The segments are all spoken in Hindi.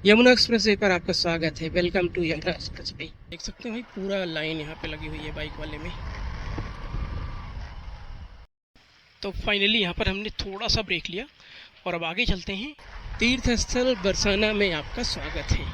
यमुना एक्सप्रेस वे पर आपका स्वागत है। Welcome to Yamuna expressway. देख सकते हैं भाई, पूरा लाइन यहाँ पे लगी हुई है बाइक वाले में। तो फाइनली यहाँ पर हमने थोड़ा सा ब्रेक लिया और अब आगे चलते हैं। तीर्थ स्थल बरसाना में आपका स्वागत है।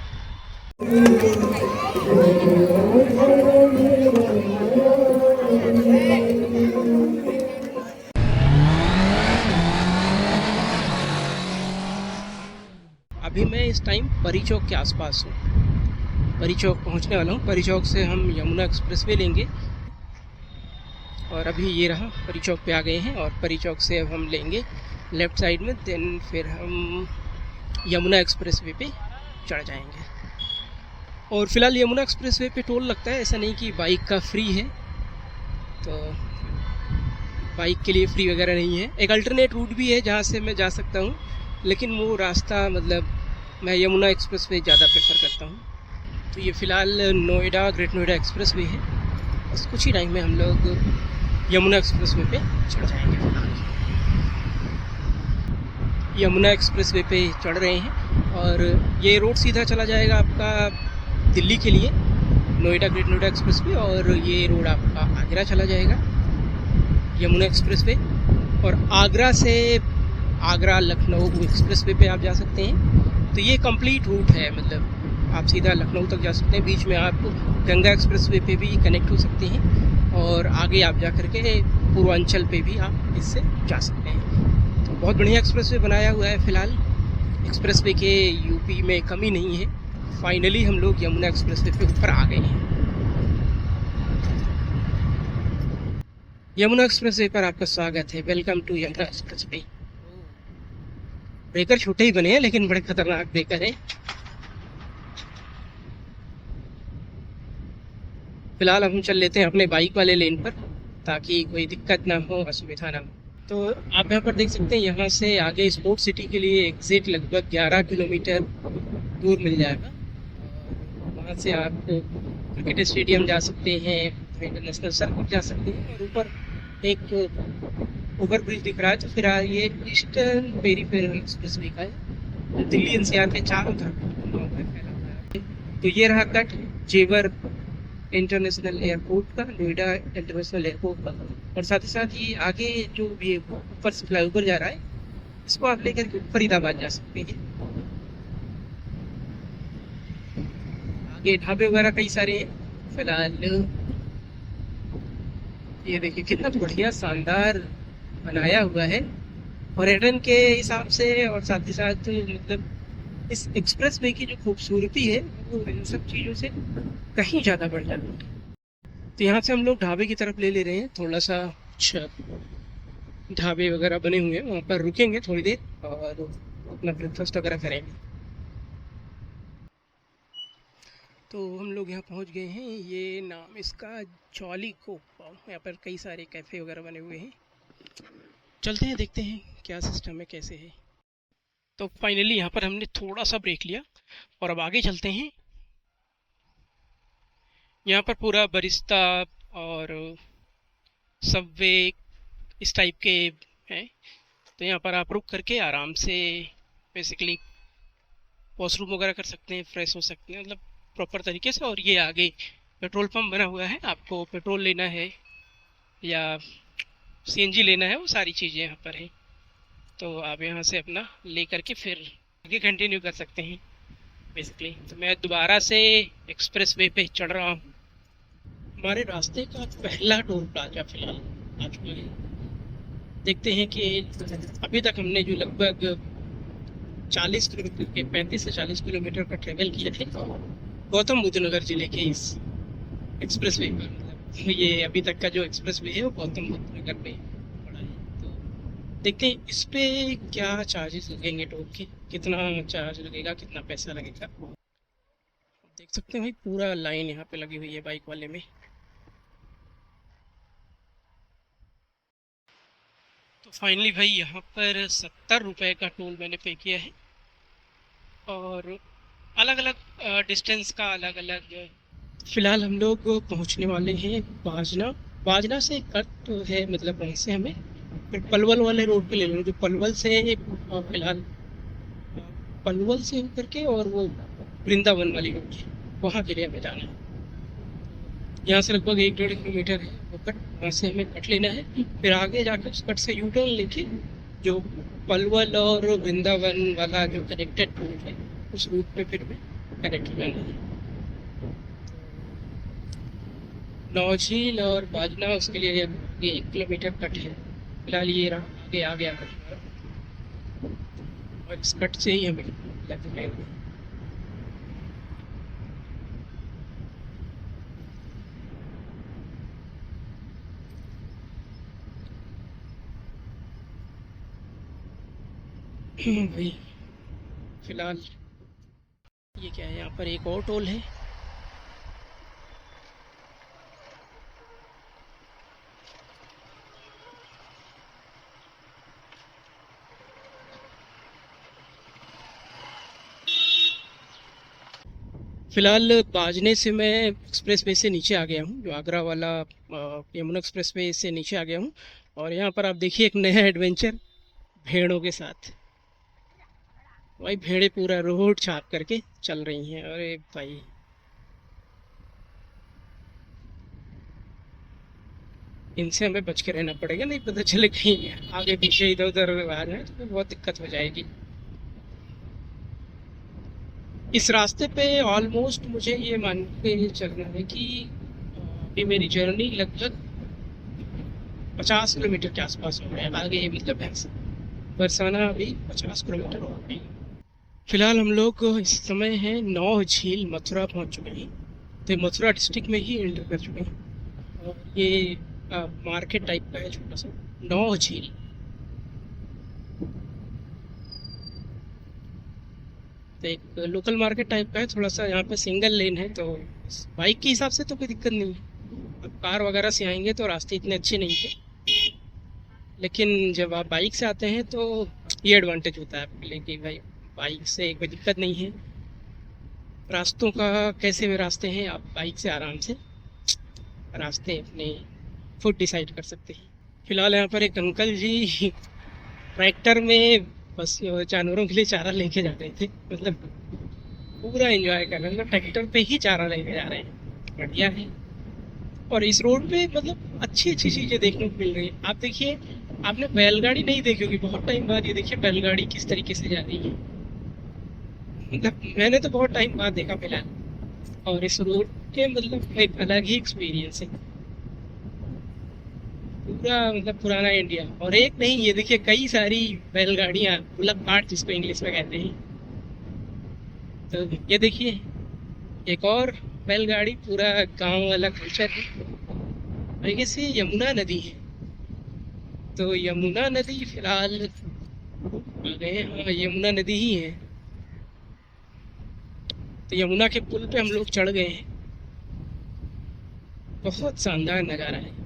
अभी मैं इस टाइम परी चौक के आसपास हूँ। परी चौक पहुँचने वाला हूँ। परी चौक से हम यमुना एक्सप्रेस वे लेंगे और अभी ये रहा, परी चौक पे आ गए हैं। और परी चौक से अब हम लेंगे लेफ़्ट साइड में, देन फिर हम यमुना एक्सप्रेस वे पे चढ़ जाएंगे। और फिलहाल यमुना एक्सप्रेस वे पे टोल लगता है, ऐसा नहीं कि बाइक का फ्री है। तो बाइक के लिए फ्री वगैरह नहीं है। एक अल्टरनेट रूट भी है जहाँ से मैं जा सकता हूँ, लेकिन वो रास्ता मतलब मैं यमुना एक्सप्रेस वे ज़्यादा प्रेफर करता हूँ। तो ये फ़िलहाल Noida, great Noida express way है। बस कुछ ही टाइम में हम लोग यमुना एक्सप्रेस वे पे चढ़ जाएंगे। यमुना एक्सप्रेस वे पे चढ़ रहे हैं और ये रोड सीधा चला जाएगा आपका दिल्ली के लिए, Noida great Noida express way. और ये रोड आपका आगरा चला जाएगा, यमुना एक्सप्रेस वे। और आगरा से आगरा लखनऊ एक्सप्रेस वे पे आप जा सकते हैं। तो ये कंप्लीट रूट है, मतलब आप सीधा लखनऊ तक जा सकते हैं। बीच में आप गंगा एक्सप्रेस वे पे भी कनेक्ट हो सकते हैं और आगे आप जा कर के पूर्वांचल पे भी आप इससे जा सकते हैं। तो बहुत बढ़िया एक्सप्रेस वे बनाया हुआ है। फ़िलहाल एक्सप्रेस वे के यूपी में कमी नहीं है। फाइनली हम लोग यमुना एक्सप्रेस वे पे ऊपर आ गए हैं। यमुना एक्सप्रेस वे पर आपका स्वागत है। Welcome to Yamuna expressway. Breaker छोटे ही बने हैं लेकिन बड़े खतरनाक ब्रेकर हैं। फिलहाल हम चल लेते हैं अपने बाइक वाले लेन पर, ताकि कोई दिक्कत ना हो, असुविधा ना हो। तो आप यहाँ पर देख सकते हैं, यहाँ से आगे स्पोर्ट्स सिटी के लिए एग्जिट लगभग 11 किलोमीटर दूर मिल जाएगा। वहाँ से आप क्रिकेट स्टेडियम जा सकते हैं, इंटरनेशनल सर्किट जा सकते हैं। और ऊपर एक ओवर ब्रिज दिख रहा है। तो फिर ये ईस्टर्न पेरीफेरल एक्सप्रेस वे का है, दिल्ली एनसीआर के चारों तरफ फैला हुआ है। तो ये रहा कट जेवर इंटरनेशनल एयरपोर्ट का, नोएडा इंटरनेशनल एयरपोर्ट का। और साथ ही साथ ये आगे जो ये ऊपर से फ्लाईओवर जा रहा है, इसको आप लेकर के फरीदाबाद जा सकते हैं। आगे ढाबे वगैरह कई सारे हैं। फिलहाल ये देखिए कितना बढ़िया शानदार बनाया हुआ है पर्यटन के हिसाब से। और साथ ही साथ मतलब इस एक्सप्रेस वे की जो खूबसूरती है वो इन सब चीज़ों से कहीं ज़्यादा बढ़ जाती है। तो यहाँ से हम लोग ढाबे की तरफ ले रहे हैं। थोड़ा सा कुछ ढाबे वगैरह बने हुए हैं, वहाँ पर रुकेंगे थोड़ी देर और अपना ब्रेकफास्ट वगैरह करेंगे। तो हम लोग यहाँ पहुँच गए हैं। ये नाम इसका जॉली कोक। यहाँ पर कई सारे कैफ़े वगैरह बने हुए हैं। चलते हैं, देखते हैं क्या सिस्टम है, कैसे है। तो फाइनली यहाँ पर हमने थोड़ा सा ब्रेक लिया और अब आगे चलते हैं। यहाँ पर पूरा बरिस्ता और सबवे इस टाइप के हैं। तो यहाँ पर आप रुक करके आराम से बेसिकली वॉशरूम वगैरह कर सकते हैं, फ्रेश हो सकते हैं, मतलब प्रॉपर तरीके से। और ये आगे पेट्रोल पंप बना हुआ है, आपको पेट्रोल लेना है या सीएनजी लेना है, वो सारी चीज़ें यहाँ पर हैं। तो आप यहाँ से अपना ले करके फिर आगे कंटिन्यू कर सकते हैं बेसिकली। तो मैं दोबारा से एक्सप्रेस वे पे चढ़ रहा हूँ। हमारे रास्ते का पहला टोल प्लाजा फिलहाल आ चुका है। देखते हैं कि अभी तक हमने जो लगभग 40 किलोमीटर के 35 से 40 किलोमीटर का ट्रेवल किया थे गौतम बुद्ध नगर जिले के इस एक्सप्रेस वे पर। मतलब ये अभी तक का जो एक्सप्रेस वे है वो गौतम बुद्ध नगर में पड़ा है। तो देखते हैं इस पे क्या चार्जेस लगेंगे, टोल के कितना चार्ज लगेगा, कितना पैसा लगेगा। देख सकते हैं भाई, पूरा लाइन यहाँ पे लगी हुई है बाइक वाले में। तो फाइनली भाई यहाँ पर 70 रुपये का टोल मैंने पे किया है। और अलग अलग डिस्टेंस का अलग अलग। फिलहाल हम लोग पहुँचने वाले हैं बाजना। बाजना से कट है, मतलब वहीं से हमें फिर पलवल वाले रोड पे ले लेंगे। जो पलवल से फिलहाल पलवल से होकर के और वो वृंदावन वाली रोड वहाँ के लिए हमें जाना है। यहाँ से लगभग 1-1.5 किलोमीटर है वो कट, वहाँ से हमें कट लेना है। फिर आगे जाकर उस कट से यू टर्न लेके जो पलवल और वृंदावन वाला जो कनेक्टेड रूट है उस रूट पे फिर हमें कनेक्ट करना है। नौझील और बाजना उसके लिए ये 1 किलोमीटर कट है। फिलहाल ये रहा आगे आ गया कट हमारा, और इस कट से ही हमें लेफ्ट लेना है। भाई फिलहाल ये क्या है, यहाँ पर एक और टोल है। फिलहाल बाजने से मैं एक्सप्रेस वे से नीचे आ गया हूँ, जो आगरा वाला यमुना एक्सप्रेस वे से नीचे आ गया हूँ। और यहाँ पर आप देखिए एक नया एडवेंचर भेड़ों के साथ। भाई भेड़ें पूरा रोड छाप करके चल रही हैं। अरे भाई इनसे हमें बच के रहना पड़ेगा, नहीं पता चले कहीं आगे पीछे इधर उधर आ जाए तो बहुत दिक्कत हो जाएगी। इस रास्ते पे ऑलमोस्ट मुझे ये मान के चलना है कि अभी मेरी जर्नी लगभग 50 किलोमीटर के आसपास हो गया है। आगे मतलब है बरसाना अभी 50 किलोमीटर हो गई। फिलहाल हम लोग इस समय हैं नौ झील मथुरा पहुंच चुके हैं। तो मथुरा डिस्ट्रिक्ट में ही एंटर कर चुके हैं। और ये मार्केट टाइप का है छोटा सा नौ झील। तो एक लोकल मार्केट टाइप का है, थोड़ा सा यहाँ पे सिंगल लेन है, तो बाइक के हिसाब से तो कोई दिक्कत नहीं है। अब कार वगैरह से आएंगे तो रास्ते इतने अच्छे नहीं थे, लेकिन जब आप बाइक से आते हैं तो ये एडवांटेज होता है आपके लिए कि भाई बाइक से कोई दिक्कत नहीं है। रास्तों का कैसे भी रास्ते हैं, आप बाइक से आराम से रास्ते अपने खुद डिसाइड कर सकते हैं। फिलहाल यहाँ पर एक अंकल जी ट्रैक्टर में बस जानवरों के लिए चारा लेके जा रहे थे, मतलब पूरा एंजॉय कर रहे हैं, मतलब ट्रैक्टर पे ही चारा लेके जा रहे हैं। बढ़िया है। और इस रोड पे मतलब अच्छी अच्छी चीज़ें देखने को मिल रही है। आप देखिए, आपने बैलगाड़ी नहीं देखी होगी बहुत टाइम बाद, ये देखिए बैलगाड़ी किस तरीके से जा रही है। मतलब मैंने तो बहुत टाइम बाद देखा फिलहाल। और इस रोड के मतलब एक अलग ही एक्सपीरियंस है। पूरा मतलब पुराना इंडिया। और एक नहीं, ये देखिए कई सारी बैलगाड़ियाँ, बुलक कार्ट जिसको इंग्लिश में कहते हैं। तो ये देखिए एक और बैलगाड़ी, पूरा गांव वाला कल्चर है। और ये से यमुना नदी है। तो यमुना नदी फिलहाल आ गए हैं, हाँ यमुना नदी ही है। तो यमुना के पुल पे हम लोग चढ़ गए हैं। बहुत शानदार नज़ारा है।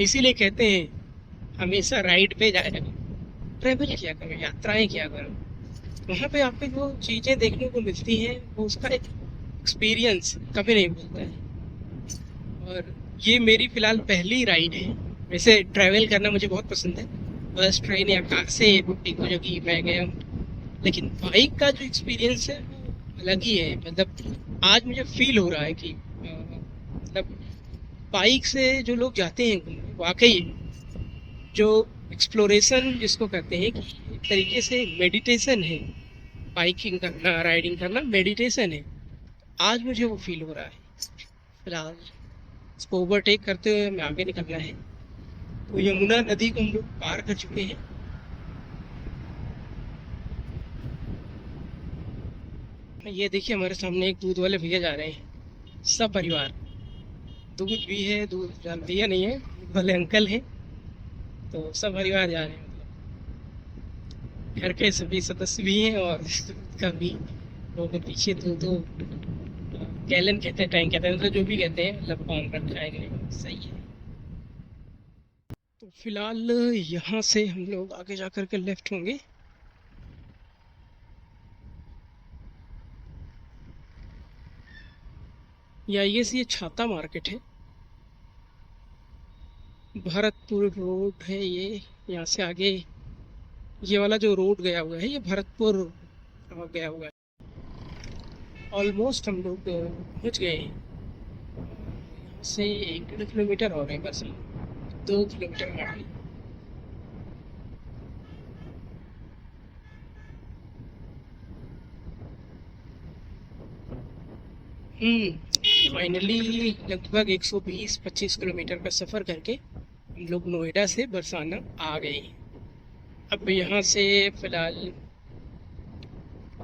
इसीलिए कहते हैं हमेशा राइड पे जाया करो, ट्रैवल किया करो, यात्राएं किया करो। वहाँ पे आपको जो चीज़ें देखने को मिलती हैं वो उसका एक एक्सपीरियंस कभी नहीं भूलता है। और ये मेरी फ़िलहाल पहली राइड है। वैसे ट्रैवल करना मुझे बहुत पसंद है, बस ट्रेन या कार से एक जगह मैं गया हूँ। लेकिन बाइक का जो एक्सपीरियंस है वो अलग ही है। मतलब आज मुझे फील हो रहा है कि मतलब बाइक से जो लोग जाते हैं घूमने, वाकई जो एक्सप्लोरेशन जिसको कहते हैं कि एक तरीके से मेडिटेशन है। बाइकिंग करना, राइडिंग करना मेडिटेशन है। आज मुझे वो फील हो रहा है। फिलहाल इसको ओवरटेक करते हुए हमें आगे निकलना है। तो यमुना नदी को हम लोग पार कर चुके हैं। ये देखिए हमारे सामने एक दूध वाले भैया जा रहे हैं, सब परिवार। दूध भी है, दूध भैया नहीं है, दूध वाले अंकल हैं। तो सब परिवार जा रहे हैं, मतलब घर के सभी सदस्य भी हैं और का भी। लोगों के पीछे दो दो गैलन कहते हैं, टैंक कहते हैं, मतलब जो भी कहते हैं, मतलब ऑन रखा है। सही है। तो फिलहाल यहाँ से हम लोग आगे जा कर के लेफ्ट होंगे। या ये छाता मार्केट है, भरतपुर रोड है ये। यहाँ से आगे ये वाला जो रोड गया हुआ है ये भरतपुर गया हुआ है। ऑलमोस्ट हम लोग पहुँच गए हैं। यहाँ से 1 किलोमीटर और है बस, 2 किलोमीटर हार्डली। फाइनली लगभग 120-25 किलोमीटर का सफ़र करके हम लोग नोएडा से बरसाना आ गए। अब यहाँ से फ़िलहाल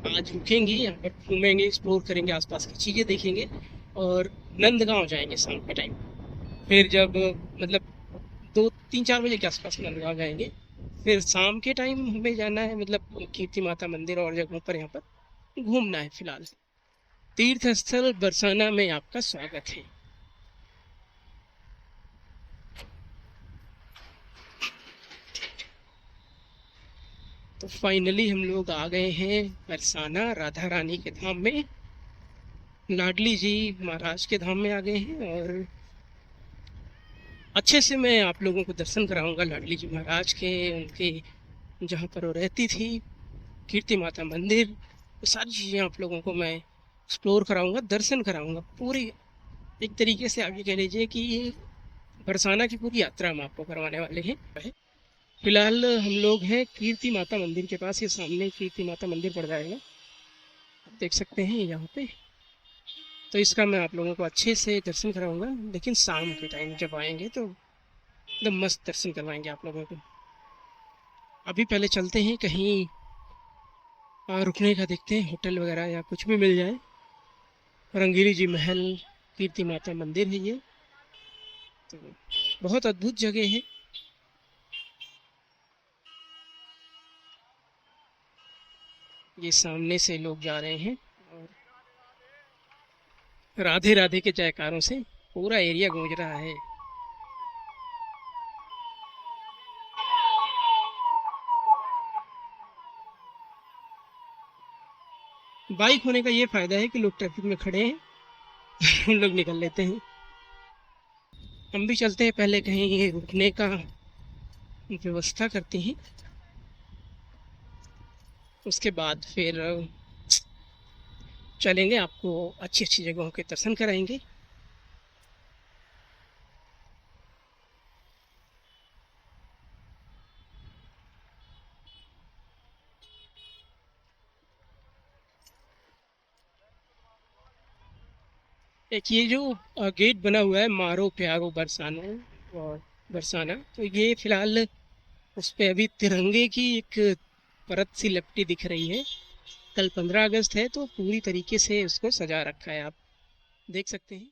आज रुकेंगे, यहाँ पर घूमेंगे, एक्सप्लोर करेंगे, आसपास की चीज़ें देखेंगे और नंदगांव जाएंगे शाम के टाइम। फिर जब मतलब 2-3-4 बजे के आसपास नंदगांव जाएंगे। फिर शाम के टाइम हमें जाना है मतलब कीर्ति माता मंदिर और जगहों पर यहाँ पर घूमना है। फिलहाल तीर्थ स्थल बरसाना में आपका स्वागत है। तो फाइनली हम लोग आ गए हैं बरसाना राधा रानी के धाम में, लाडली जी महाराज के धाम में आ गए हैं। और अच्छे से मैं आप लोगों को दर्शन कराऊंगा लाडली जी महाराज के, उनके जहाँ पर वो रहती थी, कीर्ति माता मंदिर, वो सारी चीज़ें आप लोगों को मैं एक्सप्लोर कराऊंगा, दर्शन कराऊंगा पूरी। एक तरीके से आप ये कह लीजिए कि बरसाना की पूरी यात्रा हम आपको करवाने वाले हैं। फिलहाल हम लोग हैं कीर्ति माता मंदिर के पास, ये सामने कीर्ति माता मंदिर पड़ जाएगा, आप देख सकते हैं यहाँ पे। तो इसका मैं आप लोगों को अच्छे से दर्शन कराऊंगा, लेकिन शाम के टाइम जब आएंगे तो एकदम मस्त दर्शन करवाएंगे आप लोगों को। अभी पहले चलते हैं कहीं रुकने का, देखते हैं होटल वगैरह या कुछ भी मिल जाए। रंगीली जी महल, कीर्ति माता मंदिर है ये, तो बहुत अद्भुत जगह है। ये सामने से लोग जा रहे हैं और राधे राधे के जयकारों से पूरा एरिया गूंज रहा है। बाइक होने का ये फायदा है कि लोग ट्रैफिक में खड़े हैं हम लोग निकल लेते हैं। हम भी चलते हैं, पहले कहीं रुकने का व्यवस्था करते हैं, उसके बाद फिर चलेंगे, आपको अच्छी अच्छी जगहों के दर्शन कराएंगे। एक ये जो गेट बना हुआ है मारो प्यारो बरसाना और बरसाना, तो ये फिलहाल उस पे अभी तिरंगे की एक परत सी लपटी दिख रही है। कल 15 अगस्त है तो पूरी तरीके से उसको सजा रखा है, आप देख सकते हैं।